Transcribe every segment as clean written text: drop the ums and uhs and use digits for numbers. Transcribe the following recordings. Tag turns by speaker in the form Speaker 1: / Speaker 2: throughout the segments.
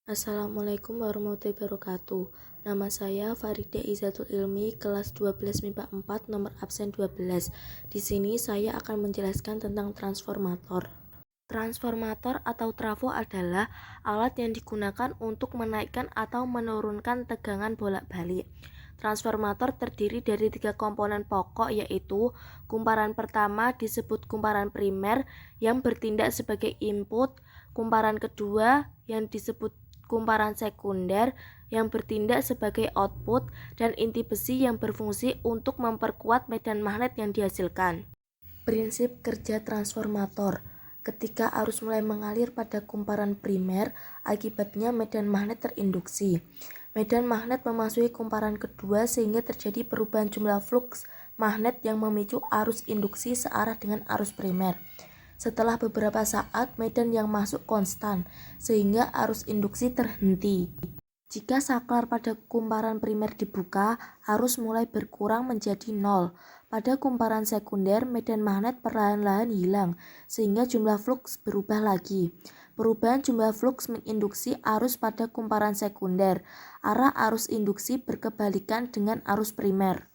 Speaker 1: Assalamualaikum warahmatullahi wabarakatuh. Nama saya Farida Izatul Ilmi, kelas 12 MIPA 4, nomor absen 12. Di sini saya akan menjelaskan tentang transformator. Transformator atau trafo adalah alat yang digunakan untuk menaikkan atau menurunkan tegangan bolak-balik. Transformator terdiri dari 3 komponen pokok, yaitu kumparan pertama disebut kumparan primer yang bertindak sebagai input, kumparan kedua yang disebut kumparan sekunder yang bertindak sebagai output, dan inti besi yang berfungsi untuk memperkuat medan magnet yang dihasilkan. Prinsip kerja transformator. Ketika arus mulai mengalir pada kumparan primer, akibatnya medan magnet terinduksi. Medan magnet memasuki kumparan kedua sehingga terjadi perubahan jumlah flux magnet yang memicu arus induksi searah dengan arus primer. Setelah beberapa saat, medan yang masuk konstan, sehingga arus induksi terhenti. Jika saklar pada kumparan primer dibuka, arus mulai berkurang menjadi 0. Pada kumparan sekunder, medan magnet perlahan-lahan hilang, sehingga jumlah flux berubah lagi. Perubahan jumlah flux menginduksi arus pada kumparan sekunder. Arah arus induksi berkebalikan dengan arus primer.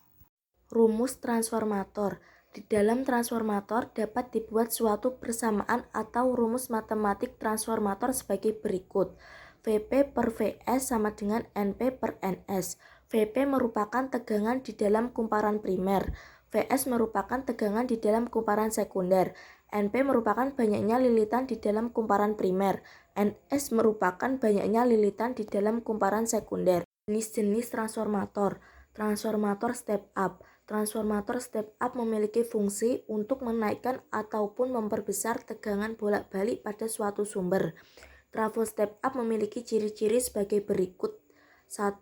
Speaker 1: Rumus transformator. Di dalam transformator dapat dibuat suatu persamaan atau rumus matematik transformator sebagai berikut. Vp per Vs sama dengan Np per Ns. Vp merupakan tegangan di dalam kumparan primer. Vs merupakan tegangan di dalam kumparan sekunder. Np merupakan banyaknya lilitan di dalam kumparan primer. Ns merupakan banyaknya lilitan di dalam kumparan sekunder. Jenis-jenis transformator. Transformator step up. Transformator step up memiliki fungsi untuk menaikkan ataupun memperbesar tegangan bolak-balik pada suatu sumber. Trafo step up memiliki ciri-ciri sebagai berikut. 1.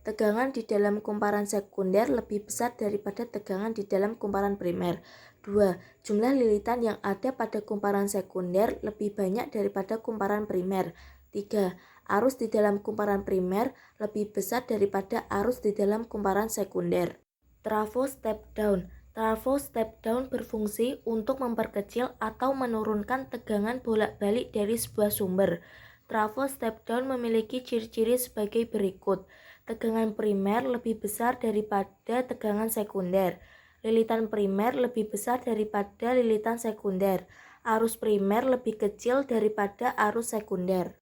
Speaker 1: Tegangan di dalam kumparan sekunder lebih besar daripada tegangan di dalam kumparan primer. 2. Jumlah lilitan yang ada pada kumparan sekunder lebih banyak daripada kumparan primer. 3. Arus di dalam kumparan primer lebih besar daripada arus di dalam kumparan sekunder. Trafo step down. Trafo step down berfungsi untuk memperkecil atau menurunkan tegangan bolak-balik dari sebuah sumber. Trafo step down memiliki ciri-ciri sebagai berikut. Tegangan primer lebih besar daripada tegangan sekunder. Lilitan primer lebih besar daripada lilitan sekunder. Arus primer lebih kecil daripada arus sekunder.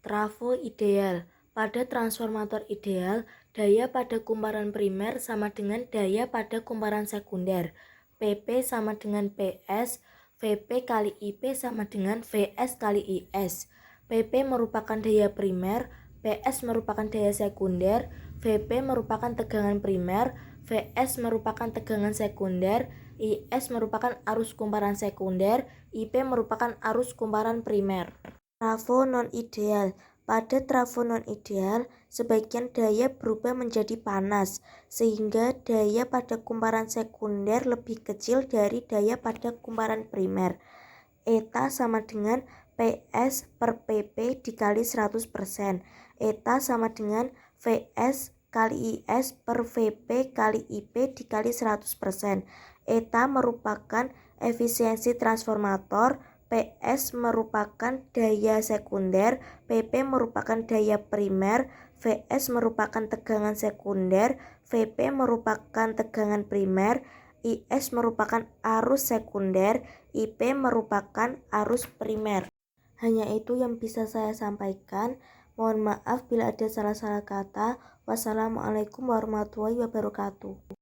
Speaker 1: Trafo ideal. Pada transformator ideal, daya pada kumparan primer sama dengan daya pada kumparan sekunder. Pp sama dengan PS, Vp kali Ip sama dengan Vs kali Is. Pp merupakan daya primer, PS merupakan daya sekunder, Vp merupakan tegangan primer, Vs merupakan tegangan sekunder, Is merupakan arus kumparan sekunder, Ip merupakan arus kumparan primer. Trafo non-ideal. Pada trafo non-ideal, sebagian daya berubah menjadi panas, sehingga daya pada kumparan sekunder lebih kecil dari daya pada kumparan primer. Eta sama dengan PS per PP dikali 100%. Eta sama dengan Vs kali Is per Vp kali Ip dikali 100%. Eta merupakan efisiensi transformator. PS merupakan daya sekunder, PP merupakan daya primer, Vs merupakan tegangan sekunder, Vp merupakan tegangan primer, Is merupakan arus sekunder, Ip merupakan arus primer. Hanya itu yang bisa saya sampaikan. Mohon maaf bila ada salah-salah kata. Wassalamualaikum warahmatullahi wabarakatuh.